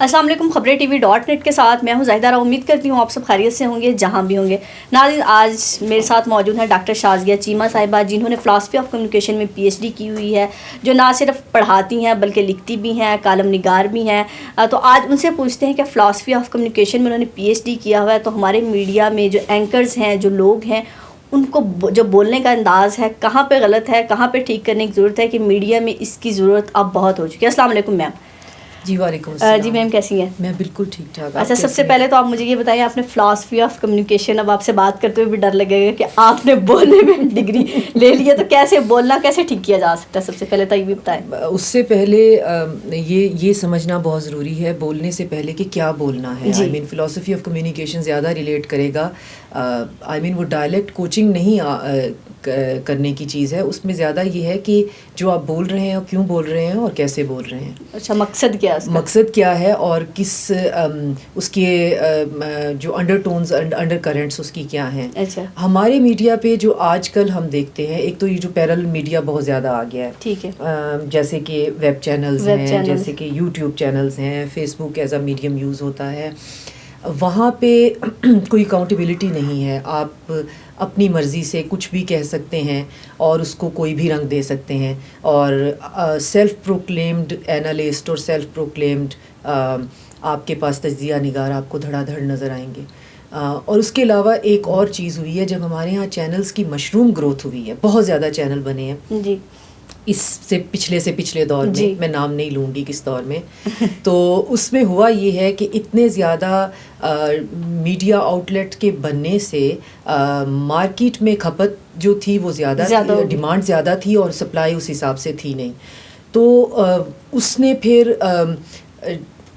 السلام علیکم. خبریں TV.net کے ساتھ میں ہوں زاہدہ. امید کرتی ہوں آپ سب خیریت سے ہوں گے جہاں بھی ہوں گے. ناظرین, آج میرے ساتھ موجود ہیں ڈاکٹر شازیہ چیمہ صاحبہ, جنہوں نے فلاسفی آف کمیونیکیشن میں PhD کی ہوئی ہے, جو نہ صرف پڑھاتی ہیں بلکہ لکھتی بھی ہیں, کالم نگار بھی ہیں. تو آج ان سے پوچھتے ہیں کہ فلاسفی آف کمیونیکیشن میں انہوں نے PhD کیا ہوا ہے, تو ہمارے میڈیا میں جو اینکرز ہیں, جو لوگ ہیں, ان کو جو بولنے کا انداز ہے کہاں پہ غلط ہے, کہاں پہ ٹھیک کرنے کی ضرورت ہے, کہ میڈیا میں اس کی ضرورت اب بہت ہو چکی ہے. السلام علیکم میم. جی وعلیکم السلام. جی میم کیسی ہیں؟ میں بالکل ٹھیک ٹھاک. اچھا, سب سے پہلے تو آپ مجھے یہ بتائیں, آپ نے فلاسفی آف کمیونیکیشن, اب آپ سے بات کرتے ہوئے بھی ڈر لگے گا کہ آپ نے بولنے میں ڈگری لے لی ہے, تو کیسے بولنا کیسے ٹھیک کیا جا سکتا ہے؟ سب سے پہلے تو یہ بھی بتائیں. اس سے پہلے یہ سمجھنا بہت ضروری ہے بولنے سے پہلے کہ کیا بولنا ہے. آئی مین فلاسفی آف کمیونیکیشن زیادہ ریلیٹ کرے گا. آئی مین وہ ڈائلیکٹ کوچنگ نہیں کرنے کی چیز ہے, اس میں زیادہ یہ ہے کہ جو آپ بول رہے ہیں اور کیوں بول رہے ہیں اور کیسے بول رہے ہیں. اچھا, مقصد کیا ہے, مقصد کیا ہے, اور کس اس کے جو انڈر ٹونز انڈر کرنٹس اس کی کیا ہیں. اچھا, ہمارے میڈیا پہ جو آج کل ہم دیکھتے ہیں, ایک تو یہ جو پیرل میڈیا بہت زیادہ آ گیا ہے. ٹھیک ہے. جیسے کہ ویب چینلز ہیں, جیسے کہ یوٹیوب چینلز ہیں, Facebook as a medium use ہوتا ہے. وہاں پہ کوئی اکاؤنٹیبلٹی نہیں ہے. آپ اپنی مرضی سے کچھ بھی کہہ سکتے ہیں اور اس کو کوئی بھی رنگ دے سکتے ہیں, اور سیلف پروکلیمڈ اینالسٹ اور سیلف پروکلیمڈ آپ کے پاس تجزیہ نگار آپ کو دھڑا دھڑ نظر آئیں گے. اور اس کے علاوہ ایک اور چیز ہوئی ہے, جب ہمارے ہاں چینلز کی مشروم گروتھ ہوئی ہے, بہت زیادہ چینل بنے ہیں جی, اس سے پچھلے دور میں, میں نام نہیں لوں گی کس دور میں, تو اس میں ہوا یہ ہے کہ اتنے زیادہ میڈیا آؤٹ لیٹ کے بننے سے مارکیٹ میں کھپت جو تھی وہ زیادہ ڈیمانڈ زیادہ تھی اور سپلائی اس حساب سے تھی نہیں. تو اس نے پھر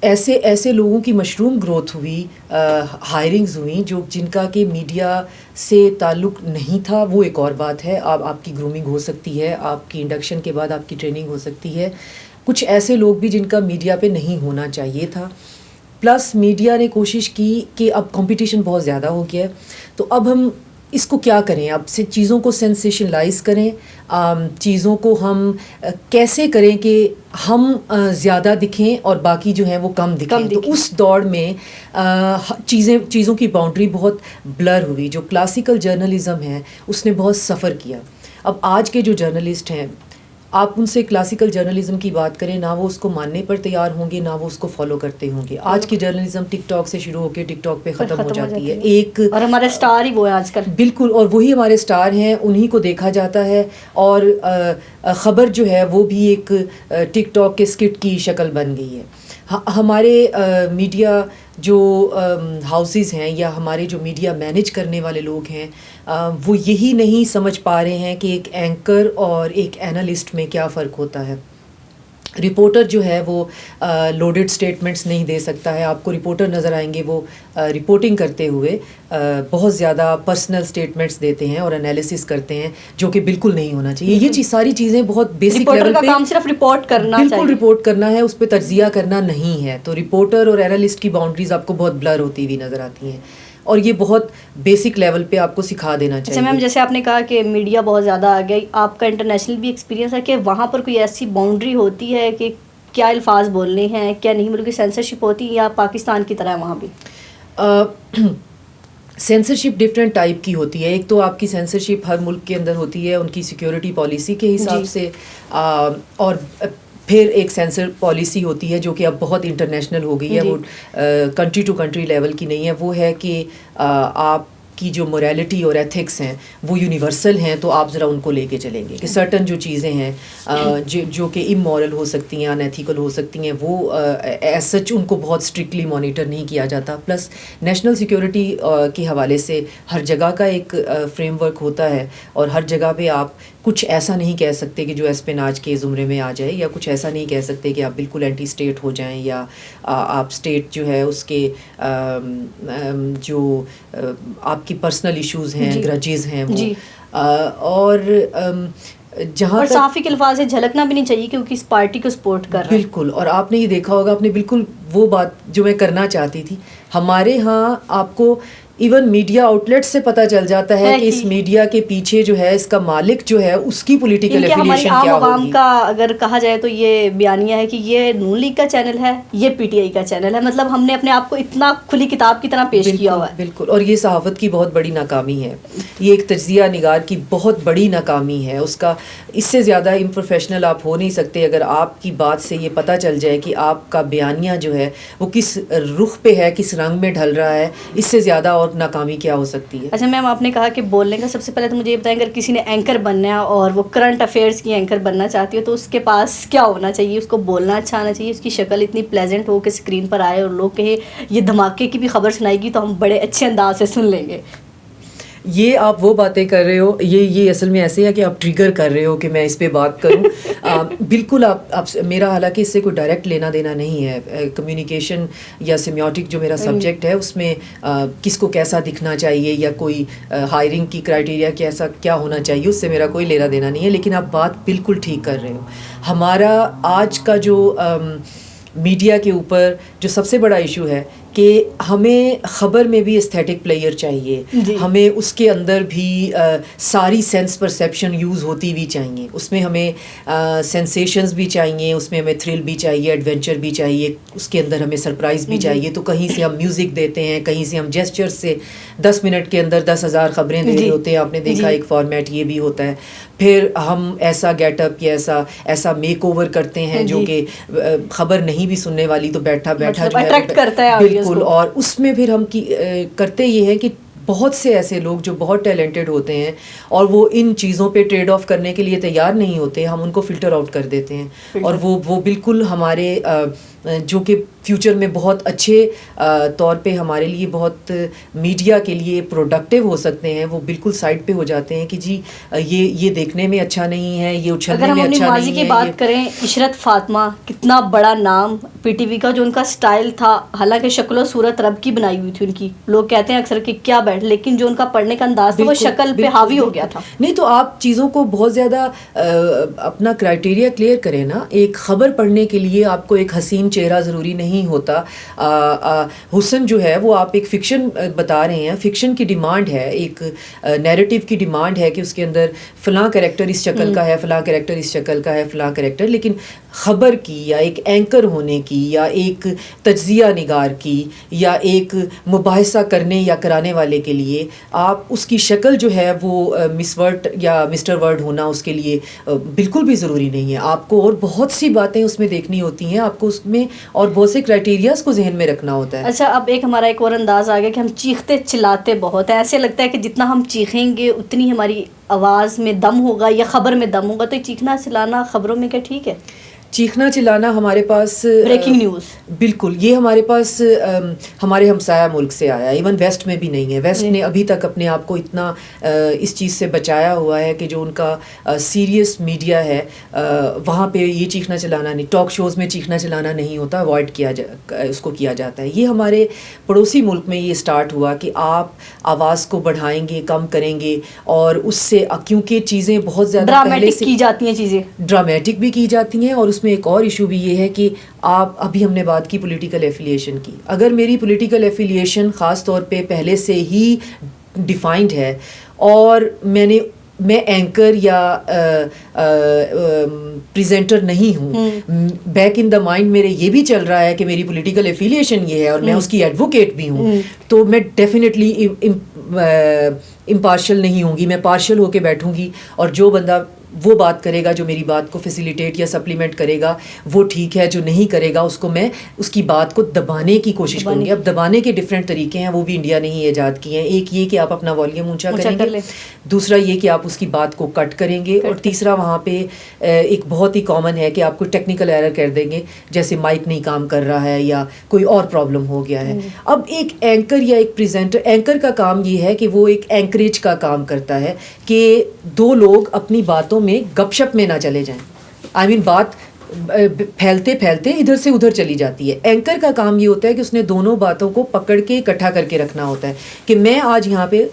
ایسے لوگوں کی مشروم گروتھ ہوئی, ہائرنگز ہوئیں جن کا کہ میڈیا سے تعلق نہیں تھا. وہ ایک اور بات ہے, آپ کی گرومنگ ہو سکتی ہے, آپ کی انڈکشن کے بعد آپ کی ٹریننگ ہو سکتی ہے. کچھ ایسے لوگ بھی جن کا میڈیا پہ نہیں ہونا چاہیے تھا. پلس میڈیا نے کوشش کی کہ اب کمپٹیشن بہت زیادہ ہو گیا ہے, تو اب ہم اس کو کیا کریں, اب سے چیزوں کو سینسیشنلائز کریں, چیزوں کو ہم کیسے کریں کہ ہم زیادہ دکھیں اور باقی جو ہیں وہ کم دکھیں. تو اس دوڑ میں چیزوں کی باؤنڈری بہت بلر ہوئی. جو کلاسیکل جرنلزم ہے اس نے بہت سفر کیا. اب آج کے جو جرنلسٹ ہیں, آپ ان سے کلاسیکل جرنلزم کی بات کریں, نہ وہ اس کو ماننے پر تیار ہوں گے, نہ وہ اس کو فالو کرتے ہوں گے. آج کی جرنلزم ٹک ٹاک سے شروع ہو کے ٹک ٹاک پہ ختم ہو جاتی ہے. اور ہمارے سٹار ہی وہ ہیں آج کل. بالکل, اور وہی ہمارے سٹار ہیں, انہی کو دیکھا جاتا ہے. اور خبر جو ہے وہ بھی ایک ٹک ٹاک کے اسکٹ کی شکل بن گئی ہے. ہمارے میڈیا جو ہاؤسز ہیں یا ہمارے جو میڈیا مینیج کرنے والے لوگ ہیں, وہ یہی نہیں سمجھ پا رہے ہیں کہ ایک اینکر اور ایک اینالسٹ میں کیا فرق ہوتا ہے. رپورٹر جو ہے وہ لوڈڈ سٹیٹمنٹس نہیں دے سکتا ہے. آپ کو رپورٹر نظر آئیں گے وہ رپورٹنگ کرتے ہوئے بہت زیادہ پرسنل سٹیٹمنٹس دیتے ہیں اور انالیسس کرتے ہیں, جو کہ بالکل نہیں ہونا چاہیے. یہ ساری چیزیں بہت بیسک لیول پہ, کام صرف رپورٹ کرنا, بالکل رپورٹ کرنا ہے, اس پہ تجزیہ کرنا نہیں ہے. تو رپورٹر اور اینالسٹ کی باؤنڈریز آپ کو بہت بلر ہوتی ہوئی نظر آتی ہیں, اور یہ بہت بیسک لیول پہ آپ کو سکھا دینا چاہیے. اچھا میم, جیسے آپ نے کہا کہ میڈیا بہت زیادہ آ گئی, آپ کا انٹرنیشنل بھی ایکسپیرینس ہے کہ وہاں پر کوئی ایسی باؤنڈری ہوتی ہے کہ کیا الفاظ بولنے ہیں کیا نہیں, مطلب کہ سینسرشپ ہوتی ہے یا پاکستان کی طرح ہے وہاں بھی؟ سینسرشپ ڈفرینٹ ٹائپ کی ہوتی ہے. ایک تو آپ کی سینسرشپ ہر ملک کے اندر ہوتی ہے ان کی سیکیورٹی پالیسی کے حساب سے, اور پھر ایک سینسر پالیسی ہوتی ہے جو کہ اب بہت انٹرنیشنل ہو گئی ہے. وہ کنٹری ٹو کنٹری لیول کی نہیں ہے. وہ ہے کہ آپ کی جو موریلٹی اور ایتھکس ہیں وہ یونیورسل ہیں, تو آپ ذرا ان کو لے کے چلیں گے کہ سرٹن جو چیزیں ہیں جو کہ امورل ہو سکتی ہیں, انیتھیکل ہو سکتی ہیں, وہ ایز سچ ان کو بہت اسٹرکٹلی مانیٹر نہیں کیا جاتا. پلس نیشنل سیکیورٹی کے حوالے سے ہر جگہ کا ایک فریم ورک ہوتا ہے, اور ہر جگہ پہ آپ کچھ ایسا نہیں کہہ سکتے کہ جو اسپناج کے زمرے میں آ جائے, یا کچھ ایسا نہیں کہہ سکتے کہ آپ بالکل اینٹی اسٹیٹ ہو جائیں, یا آپ اسٹیٹ جو ہے اس کے جو آپ کی پرسنل ایشوز ہیں, گرجز ہیں وہ, اور جہاں صافی کے الفاظ سے جھلکنا بھی نہیں چاہیے کیونکہ اس پارٹی کو سپورٹ کر رہا ہے. بالکل, اور آپ نے یہ دیکھا ہوگا, آپ نے بالکل وہ بات جو میں کرنا چاہتی تھی, ہمارے ہاں آپ کو ایون میڈیا آؤٹلیٹ سے پتہ چل جاتا ہے کہ اس میڈیا کے پیچھے جو ہے اس کا مالک جو ہے اس کی پولیٹیکل ایفیلیشن کیا ہوگی. عام عوام کا اگر کہا جائے تو یہ بیانیہ ہے کہ یہ نون لیگ کا چینل ہے, یہ پی ٹی آئی کا چینل ہے. مطلب ہم نے اپنے آپ کو اتنا کھلی کتاب کی طرح پیش کیا ہوا ہے. بالکل, اور یہ صحافت کی بہت بڑی ناکامی ہے, یہ ایک تجزیہ نگار کی بہت بڑی ناکامی ہے. اس کا اس سے زیادہ امپروفیشنل آپ ہو نہیں سکتے اگر آپ کی بات سے یہ پتہ چل جائے کہ آپ کا بیانیہ جو ہے وہ کس رخ پہ ہے, کس رنگ میں ڈھل رہا ہے. اس سے زیادہ اور ناکامی کیا ہو سکتی ہے. اچھا میم, آپ نے کہا کہ بولنے کا, سب سے پہلے تو مجھے یہ بتائیں اگر کسی نے اینکر بننا ہے اور وہ کرنٹ افیئرس کی اینکر بننا چاہتی ہے تو اس کے پاس کیا ہونا چاہیے؟ اس کو بولنا اچھا آنا چاہیے, اس کی شکل اتنی پلیزنٹ ہو کہ اسکرین پر آئے اور لوگ کہیں یہ دھماکے کی بھی خبر سنائے گی تو ہم بڑے اچھے انداز سے سن لیں گے. یہ آپ وہ باتیں کر رہے ہو, یہ اصل میں ایسے ہے کہ آپ ٹریگر کر رہے ہو کہ میں اس پہ بات کروں. بالکل آپ میرا حالانکہ اس سے کوئی ڈائریکٹ لینا دینا نہیں ہے. کمیونیکیشن یا سیمیوٹک جو میرا سبجیکٹ ہے اس میں کس کو کیسا دکھنا چاہیے یا کوئی ہائرنگ کی کرائٹیریا کیسا کیا ہونا چاہیے اس سے میرا کوئی لینا دینا نہیں ہے. لیکن آپ بات بالکل ٹھیک کر رہے ہو. ہمارا آج کا جو میڈیا کے اوپر جو سب سے بڑا ایشو ہے کہ ہمیں خبر میں بھی استھیٹک پلیئر چاہیے, ہمیں اس کے اندر بھی ساری سینس پرسیپشن یوز ہوتی ہوئی چاہیے. اس میں ہمیں سینسیشنز بھی چاہیے, اس میں ہمیں تھرل بھی چاہیے, ایڈونچر بھی چاہیے, اس کے اندر ہمیں سرپرائز بھی چاہیے. تو کہیں سے ہم میوزک دیتے ہیں, کہیں سے ہم جیسچر سے 10 منٹ کے اندر 10,000 خبریں دے رہے ہوتے ہیں. آپ نے دیکھا ایک فارمیٹ یہ بھی ہوتا ہے. پھر ہم ایسا گیٹ اپ یا ایسا میک اوور کرتے ہیں جو کہ خبر نہیں بھی سننے والی تو بیٹھا جو ہے بالکل. اور اس میں پھر ہم کرتے یہ ہے کہ بہت سے ایسے لوگ جو بہت ٹیلنٹڈ ہوتے ہیں اور وہ ان چیزوں پہ ٹریڈ آف کرنے کے لیے تیار نہیں ہوتے, ہم ان کو فلٹر آؤٹ کر دیتے ہیں. اور وہ بالکل ہمارے جو کہ فیوچر میں بہت اچھے طور پہ ہمارے لیے بہت میڈیا کے لیے پروڈکٹیو ہو سکتے ہیں, وہ بالکل سائڈ پہ ہو جاتے ہیں کہ جی یہ دیکھنے میں اچھا نہیں ہے, یہ اچھلنے میں اچھا نہیں ہے. اگر ہم اپنی ماضی کی بات کریں, عشرت فاطمہ کتنا بڑا نام پی ٹی وی کا, جو ان کا سٹائل تھا, حالانکہ شکل و صورت رب کی بنائی ہوئی تھی ان کی, لوگ کہتے ہیں اکثر کہ کیا بیٹھ, لیکن جو ان کا پڑھنے کا انداز تھا وہ شکل پہ حاوی ہو گیا تھا. نہیں تو آپ چیزوں کو بہت زیادہ اپنا کرائٹیریا کلیئر کریں نا. ایک خبر پڑھنے کے لیے آپ کو ایک حسین چہرہ ضروری نہیں ہوتا. حسن جو ہے وہ آپ ایک فکشن بتا رہے ہیں, فکشن کی ڈیمانڈ ہے, ایک نیریٹو کی ڈیمانڈ ہے کہ اس کے اندر فلاں کریکٹر اس شکل کا ہے, فلاں کریکٹر اس شکل کا ہے, فلاں کریکٹر. لیکن خبر کی یا ایک اینکر ہونے کی یا ایک تجزیہ نگار کی یا ایک مباحثہ کرنے یا کرانے والے کے لیے آپ اس کی شکل جو ہے وہ مس ورڈ یا مسٹر ورڈ ہونا اس کے لیے بالکل بھی ضروری نہیں ہے. آپ کو اور بہت سی باتیں اس میں دیکھنی ہوتی ہیں, آپ کو اس میں اور بہت سے کرائٹیریاز کو ذہن میں رکھنا ہوتا ہے. اچھا, اب ہمارا ایک اور انداز آ گیا کہ ہم چیختے چلاتے بہت ہیں. ایسے لگتا ہے کہ جتنا ہم چیخیں گے اتنی ہماری آواز میں دم ہوگا یا خبر میں دم ہوگا. تو یہ چیخنا چلانا خبروں میں کیا ٹھیک ہے؟ چیخنا چلانا ہمارے پاس بریکنگ نیوز بالکل یہ ہمارے پاس ہمارے ہمسایہ ملک سے آیا, ایون ویسٹ میں بھی نہیں ہے. ویسٹ نے ابھی تک اپنے آپ کو اتنا اس چیز سے بچایا ہوا ہے کہ جو ان کا سیریس میڈیا ہے وہاں پہ یہ چیخنا چلانا نہیں, ٹاک شوز میں چیخنا چلانا نہیں ہوتا, اوائڈ اس کو کیا جاتا ہے. یہ ہمارے پڑوسی ملک میں یہ اسٹارٹ ہوا کہ آپ آواز کو بڑھائیں گے, کم کریں گے, اور اس سے کیونکہ چیزیں بہت زیادہ پہلے سے کی جاتی ہیں, چیزیں ڈرامیٹک بھی کی جاتی ہیں. اور اس میں ایک اور ایشو بھی یہ ہے کہ آپ ابھی ہم نے بات کی پولیٹیکل ایفیلیشن کی. اگر میری پولیٹیکل ایفیلیشن خاص طور پہ پہلے سے ہی ڈیفائنڈ ہے اور میں اینکر یا پریزنٹر نہیں ہوں, بیک ان دا مائنڈ میرے یہ بھی چل رہا ہے کہ میری پولیٹیکل ایفیلیشن یہ ہے اور میں اس کی ایڈوکیٹ بھی ہوں, تو میں ڈیفینیٹلی امپارشل نہیں ہوں گی, میں پارشل ہو کے بیٹھوں گی. اور جو بندہ وہ بات کرے گا جو میری بات کو فیسیلیٹیٹ یا سپلیمنٹ کرے گا وہ ٹھیک ہے, جو نہیں کرے گا اس کو میں اس کی بات کو دبانے کی کوشش کروں گی. اب دبانے کے ڈفرینٹ طریقے ہیں, وہ بھی انڈیا نے ہی ایجاد کیے ہیں. ایک یہ کہ آپ اپنا والیوم اونچا کریں گے, دوسرا یہ کہ آپ اس کی بات کو کٹ کریں گے, اور تیسرا وہاں پہ ایک بہت ہی کامن ہے کہ آپ کو ٹیکنیکل ایرر کر دیں گے, جیسے مائک نہیں کام کر رہا ہے یا کوئی اور پرابلم ہو گیا ہے. اب ایک اینکر یا ایک پریزنٹر, اینکر کا کام یہ ہے کہ وہ ایک اینکریج کا کام کرتا ہے کہ دو لوگ اپنی باتوں میں گپ شپ میں نہ چلے جائیں. بات پھیلتے پھیلتے ادھر سے ادھر چلی جاتی ہے. اینکر کا کام یہ ہوتا ہے کہ اس نے دونوں باتوں کو پکڑ کے اکٹھا کر کے رکھنا ہوتا ہے کہ میں آج یہاں پہ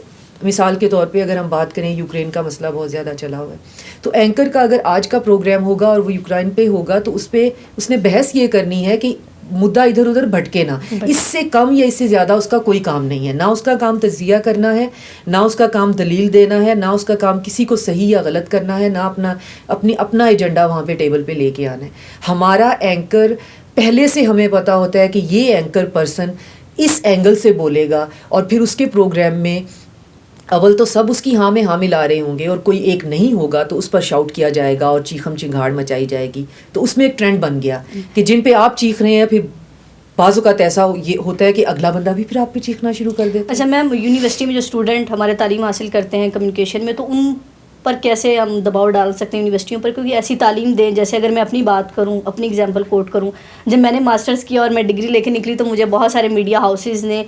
مثال کے طور پہ اگر ہم بات کریں یوکرین کا مسئلہ بہت زیادہ چلا ہوا ہے, تو اینکر کا اگر آج کا پروگرام ہوگا اور وہ یوکرین پہ ہوگا تو اس نے بحث یہ کرنی ہے کہ مدعا ادھر ادھر بھٹکے نا. اس سے کم یا اس سے زیادہ اس کا کوئی کام نہیں ہے. نہ اس کا کام تجزیہ کرنا ہے, نہ اس کا کام دلیل دینا ہے, نہ اس کا کام کسی کو صحیح یا غلط کرنا ہے, نہ اپنا ایجنڈا وہاں پہ ٹیبل پہ لے کے آنا ہے. ہمارا اینکر پہلے سے ہمیں پتہ ہوتا ہے کہ یہ اینکر پرسن اس اینگل سے بولے گا, اور پھر اس کے پروگرام میں اول تو سب اس کی ہاں میں ہاں ملا رہے ہوں گے, اور کوئی ایک نہیں ہوگا تو اس پر شاؤٹ کیا جائے گا اور چیخم چنگھاڑ مچائی جائے گی. تو اس میں ایک ٹرینڈ بن گیا کہ جن پہ آپ چیخ رہے ہیں, پھر بعض اوقات ایسا یہ ہوتا ہے کہ اگلا بندہ بھی پھر آپ پہ چیخنا شروع کر دیتا ہے. اچھا میم, یونیورسٹی میں جو اسٹوڈنٹ ہمارے تعلیم حاصل کرتے ہیں کمیونیکیشن میں, تو ان پر کیسے ہم دباؤ ڈال سکتے ہیں یونیورسٹیوں پر, کیونکہ ایسی تعلیم دیں. جیسے اگر میں اپنی بات کروں, اپنی اگزامپل کوٹ کروں, جب میں نے ماسٹرز کیا اور میں ڈگری لے کے نکلی تو مجھے بہت سارے میڈیا ہاؤسز نے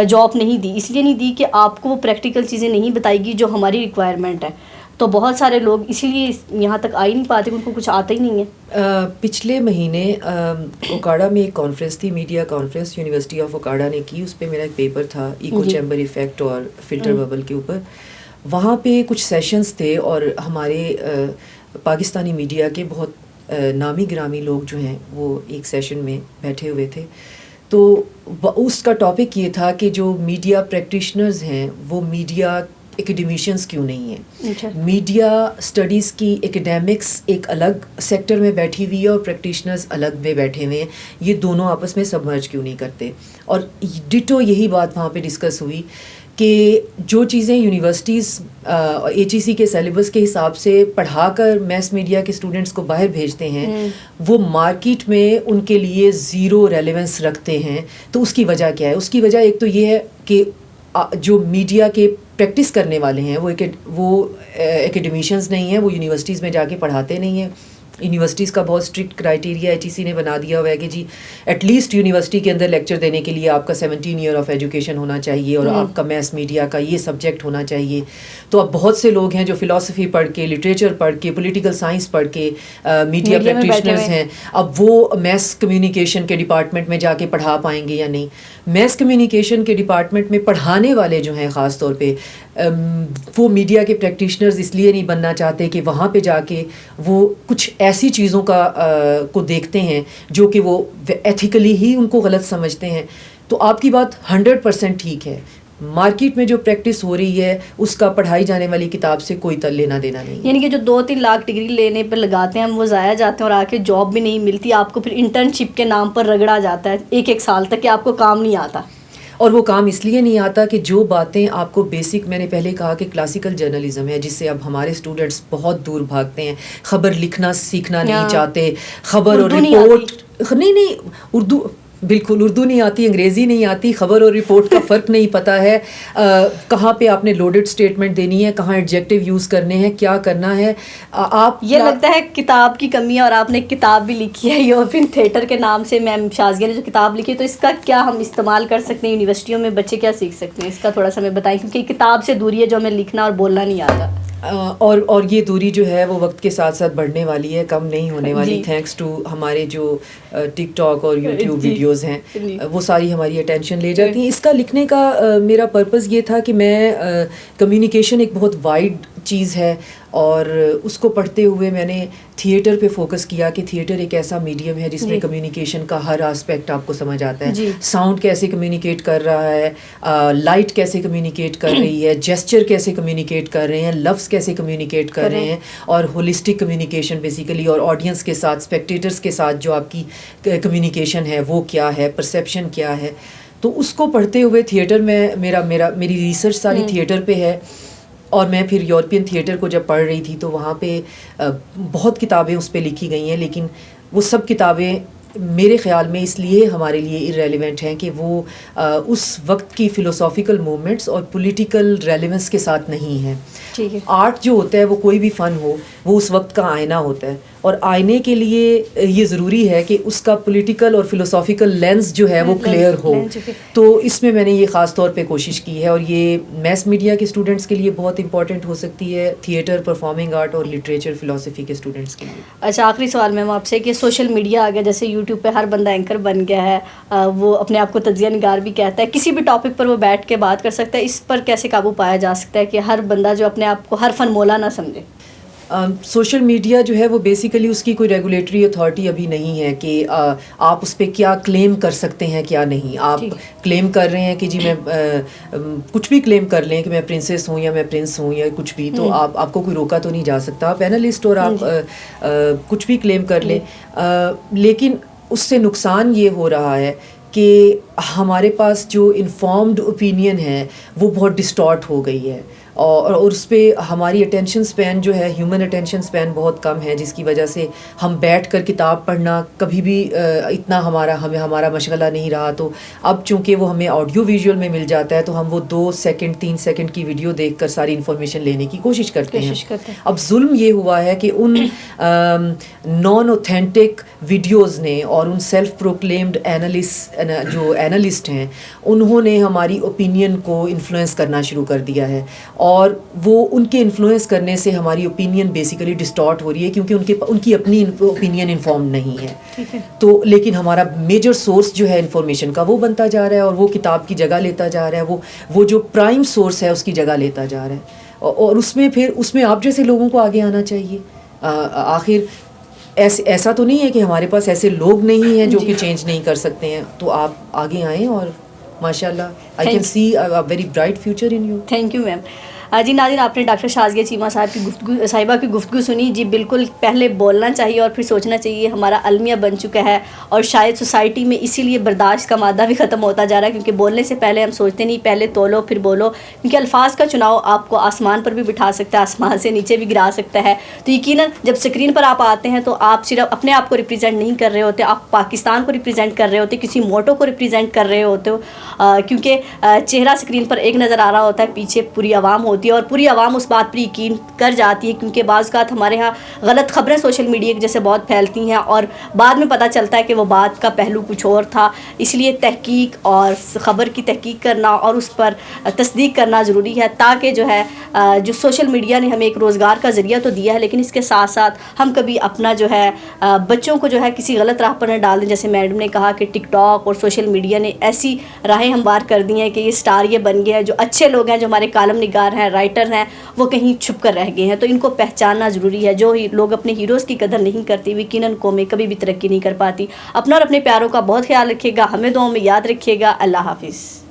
جاب نہیں دی. اس لیے نہیں دی کہ آپ کو وہ پریکٹیکل چیزیں نہیں بتائی گی جو ہماری ریکوائرمنٹ ہے. تو بہت سارے لوگ اسی لیے یہاں تک آ ہی نہیں پاتے, ان کو کچھ آتا ہی نہیں ہے. پچھلے مہینے اوکاڑا میں ایک کانفرنس تھی, media conference university of Okara نے کی. اس پہ میرا ایک پیپر تھا ایکو چیمبر ایفیکٹ اور فلٹر ببل کے اوپر. وہاں پہ کچھ سیشنز تھے اور ہمارے پاکستانی میڈیا کے بہت نامی گرامی لوگ جو ہیں وہ ایک سیشن میں بیٹھے ہوئے تھے. تو اس کا ٹاپک یہ تھا کہ جو میڈیا پریکٹیشنرز ہیں وہ میڈیا ایکیڈیمیشنز کیوں نہیں ہیں. میڈیا اسٹڈیز کی ایکیڈیمکس ایک الگ سیکٹر میں بیٹھی ہوئی ہے اور پریکٹیشنرز الگ میں بیٹھے ہوئے ہیں. یہ دونوں آپس میں سبمرج کیوں نہیں کرتے. اور ڈٹو یہی بات وہاں پہ ڈسکس ہوئی کہ جو چیزیں یونیورسٹیز ایچ ای سی کے سیلیبس کے حساب سے پڑھا کر میس میڈیا کے اسٹوڈنٹس کو باہر بھیجتے ہیں, وہ مارکیٹ میں ان کے لیے زیرو ریلیونس رکھتے ہیں. تو اس کی وجہ کیا ہے؟ اس کی وجہ ایک تو یہ ہے کہ جو میڈیا کے پریکٹس کرنے والے ہیں وہ ایکیڈیمیشنز نہیں ہیں, وہ یونیورسٹیز میں جا کے پڑھاتے نہیں ہیں. یونیورسٹیز کا بہت اسٹرکٹ کرائٹیریا ایچ ای سی نے بنا دیا ہوا ہے کہ جی ایٹ لیسٹ یونیورسٹی کے اندر لیکچر دینے کے لیے آپ کا 17 ایئر آف ایجوکیشن ہونا چاہیے اور آپ کا میس میڈیا کا یہ سبجیکٹ ہونا چاہیے. تو اب بہت سے لوگ ہیں جو فلاسفی پڑھ کے, لٹریچر پڑھ کے, پولیٹیکل سائنس پڑھ کے میڈیا پریکٹیشنرز ہیں. اب وہ میس کمیونیکیشن کے ڈپارٹمنٹ میں جا کے پڑھا پائیں گے یا نہیں. میس کمیونیکیشن کے ڈپارٹمنٹ میں پڑھانے والے جو ہیں خاص طور پہ وہ میڈیا کے پریکٹیشنرز اس لیے نہیں بننا چاہتے کہ وہاں پہ جا کے وہ کچھ ایسی چیزوں کو دیکھتے ہیں جو کہ وہ ایتھیکلی ہی ان کو غلط سمجھتے ہیں. تو آپ کی بات 100% ٹھیک ہے. مارکیٹ میں جو پریکٹس ہو رہی ہے اس کا پڑھائی جانے والی کتاب سے کوئی لینا دینا نہیں. یعنی کہ جو 2-3 لاکھ ڈگری لینے پر لگاتے ہیں ہم, وہ ضائع جاتے ہیں اور آ کے جاب بھی نہیں ملتی. آپ کو پھر انٹرنشپ کے نام پر رگڑا جاتا ہے ایک سال تک کہ آپ کو کام نہیں آتا. اور وہ کام اس لیے نہیں آتا کہ جو باتیں آپ کو بیسک, میں نے پہلے کہا کہ کلاسیکل جرنلزم ہے جس سے اب ہمارے اسٹوڈنٹس بہت دور بھاگتے ہیں. خبر لکھنا سیکھنا نہیں چاہتے, خبر اور رپورٹ نہیں اردو بالکل اردو نہیں آتی, انگریزی نہیں آتی, خبر اور رپورٹ کا فرق نہیں پتہ ہے, کہاں پہ آپ نے لوڈڈ اسٹیٹمنٹ دینی ہے, کہاں ایڈجیکٹیو یوز کرنے ہیں, کیا کرنا ہے. آپ یہ لگتا ہے کتاب کی کمی ہے. اور آپ نے ایک کتاب بھی لکھی ہے یورپین تھیٹر کے نام سے, میم شازیہ نے جو کتاب لکھی ہے, تو اس کا کیا ہم استعمال کر سکتے ہیں یونیورسٹیوں میں؟ بچے کیا سیکھ سکتے ہیں اس کا تھوڑا سا ہمیں بتائیں, کیونکہ کتاب سے دوری ہے جو ہمیں لکھنا اور بولنا نہیں آتا. اور یہ دوری جو ہے وہ وقت کے ساتھ ساتھ بڑھنے والی ہے, کم نہیں ہونے والی. تھینکس ٹو ہمارے جو ٹک ٹاک اور یوٹیوب ویڈیوز ہیں وہ ساری ہماری اٹینشن لے جاتی ہیں. اس کا لکھنے کا میرا پرپز یہ تھا کہ میں کمیونیکیشن ایک بہت وائڈ چیز ہے اور اس کو پڑھتے ہوئے میں نے تھیٹر پہ فوکس کیا کہ تھیٹر ایک ایسا میڈیم ہے جس میں کمیونیکیشن کا ہر آسپیکٹ آپ کو سمجھ آتا ہے. ساؤنڈ کیسے کمیونیکیٹ کر رہا ہے, لائٹ کیسے کمیونیکیٹ کر رہی ہے, جیسچر کیسے کمیونیکیٹ کر رہے ہیں, لفظ کیسے کمیونیکیٹ کر رہے ہیں, اور ہولسٹک کمیونیکیشن بیسیکلی, اور آڈینس کے ساتھ, اسپیکٹیٹرس کے ساتھ جو آپ کی کمیونیکیشن ہے وہ کیا ہے, پرسیپشن کیا ہے. تو اس کو پڑھتے ہوئے تھیٹر میں میری ریسرچ ساری تھیٹر پہ ہے. اور میں پھر یورپین تھیٹر کو جب پڑھ رہی تھی تو وہاں پہ بہت کتابیں اس پہ لکھی گئی ہیں, لیکن وہ سب کتابیں میرے خیال میں اس لیے ہمارے لیے ارریلیونٹ ہیں کہ وہ اس وقت کی فلوسافیکل موومنٹس اور پولیٹیکل ریلیونس کے ساتھ نہیں ہیں. آرٹ جو ہوتا ہے وہ کوئی بھی فن ہو وہ اس وقت کا آئینہ ہوتا ہے, اور آئینے کے لیے یہ ضروری ہے کہ اس کا پولیٹیکل اور فلوسافیکل لینس جو ہے وہ کلیئر ہو. تو اس میں نے یہ خاص طور پہ کوشش کی ہے, اور یہ میس میڈیا کے اسٹوڈنٹس کے لیے بہت امپورٹنٹ ہو سکتی ہے, تھیٹر, پرفارمنگ آرٹ اور لٹریچر, فلاسفی کے اسٹوڈنٹس کے لیے. اچھا, آخری سوال میم آپ سے کہ سوشل میڈیا آ گیا, جیسے یوٹیوب پہ ہر بندہ اینکر بن گیا ہے, وہ اپنے آپ کو تجزیہ نگار بھی کہتا ہے, کسی بھی ٹاپک پر وہ بیٹھ کے بات کر سکتا ہے. اس پر کیسے قابو پایا جا سکتا ہے کہ ہر بندہ جو اپنے آپ کو ہر فن مولا نہ سمجھے؟ سوشل میڈیا جو ہے وہ بیسیکلی اس کی کوئی ریگولیٹری اتھارٹی ابھی نہیں ہے کہ آپ اس پہ کیا کلیم کر سکتے ہیں کیا نہیں. آپ کلیم کر رہے ہیں کہ جی میں کچھ بھی کلیم کر لیں کہ میں پرنسس ہوں یا میں پرنس ہوں یا کچھ بھی, تو آپ کو کوئی روکا تو نہیں جا سکتا. آپ اینالسٹ اور آپ کچھ بھی کلیم کر لیں, لیکن اس سے نقصان یہ ہو رہا ہے کہ ہمارے پاس جو انفارمڈ اوپینین ہے وہ بہت ڈسٹارٹ ہو گئی ہے, اور اس پہ ہماری اٹینشن سپین جو ہے, ہیومن اٹینشن سپین بہت کم ہے, جس کی وجہ سے ہم بیٹھ کر کتاب پڑھنا کبھی بھی اتنا ہمارا مشغلہ نہیں رہا. تو اب چونکہ وہ ہمیں آڈیو ویژول میں مل جاتا ہے تو ہم وہ 2 سیکنڈ 3 سیکنڈ کی ویڈیو دیکھ کر ساری انفارمیشن لینے کی کوشش کرتے ہیں. اب ظلم یہ ہوا ہے کہ ان نان اوتھینٹک ویڈیوز نے اور ان سیلف پروکلیمڈ جو اینالسٹ ہیں انہوں نے ہماری اوپینین کو انفلوئنس کرنا شروع کر دیا ہے, اور وہ ان کے انفلوئنس کرنے سے ہماری اوپینین بیسیکلی ڈسٹارٹ ہو رہی ہے, کیونکہ ان کی اپنی اوپینین انفارم نہیں ہے. تو لیکن ہمارا میجر سورس جو ہے انفارمیشن کا وہ بنتا جا رہا ہے, اور وہ کتاب کی جگہ لیتا جا رہا ہے, وہ جو پرائم سورس ہے اس کی جگہ لیتا جا رہا ہے. اور اس میں آپ جیسے لوگوں کو آگے آنا چاہیے. آخر ایسا تو نہیں ہے کہ ہمارے پاس ایسے لوگ نہیں ہیں جو کہ چینج نہیں کر سکتے ہیں. تو آپ آگے آئیں, اور ماشاء اللہ I can see a very bright future in you. Thank you ma'am. جی ناظرین, آپ نے ڈاکٹر شازیہ چیمہ صاحبہ کی گفتگو سنی. جی بالکل پہلے بولنا چاہیے اور پھر سوچنا چاہیے. ہمارا المیہ بن چکا ہے, اور شاید سوسائٹی میں اسی لیے برداشت کا مادہ بھی ختم ہوتا جا رہا ہے, کیونکہ بولنے سے پہلے ہم سوچتے نہیں, پہلے تولو پھر بولو. کیونکہ الفاظ کا چناؤ آپ کو آسمان پر بھی بٹھا سکتا ہے, آسمان سے نیچے بھی گرا سکتا ہے. تو یقیناً جب اسکرین پر آپ آتے ہیں تو آپ صرف اپنے آپ کو ریپرزینٹ نہیں کر رہے ہوتے, آپ پاکستان کو ریپرزینٹ کر رہے ہوتے, کسی موٹو کو ریپرزینٹ کر رہے ہوتے ہو. کیونکہ چہرہ اسکرین پر ایک نظر آ رہا ہوتا ہے, پیچھے پوری عوام ہوتی ہے, اور پوری عوام اس بات پر یقین کر جاتی ہے. کیونکہ بعض اوقات ہمارے ہاں غلط خبریں سوشل میڈیا کی جیسے بہت پھیلتی ہیں, اور بعد میں پتہ چلتا ہے کہ وہ بات کا پہلو کچھ اور تھا. اس لیے تحقیق اور خبر کی تحقیق کرنا اور اس پر تصدیق کرنا ضروری ہے, تاکہ جو ہے جو سوشل میڈیا نے ہمیں ایک روزگار کا ذریعہ تو دیا ہے, لیکن اس کے ساتھ ساتھ ہم کبھی اپنا جو ہے بچوں کو جو ہے کسی غلط راہ پر نہ ڈال دیں. جیسے میڈم نے کہا کہ ٹک ٹاک اور سوشل میڈیا نے ایسی راہیں ہموار کر دی ہیں کہ یہ اسٹار یہ بن گیا ہے. جو اچھے لوگ ہیں, جو ہمارے کالم نگار ہیں, رائٹر ہیں, وہ کہیں چھپ کر رہ گئے ہیں. تو ان کو پہچاننا ضروری ہے. جو لوگ اپنے ہیروز کی قدر نہیں کرتے, یقیناً قومیں کبھی بھی ترقی نہیں کر پاتی. اپنا اور اپنے پیاروں کا بہت خیال رکھیے گا, ہمیں دعاؤں میں یاد رکھیے گا. اللہ حافظ.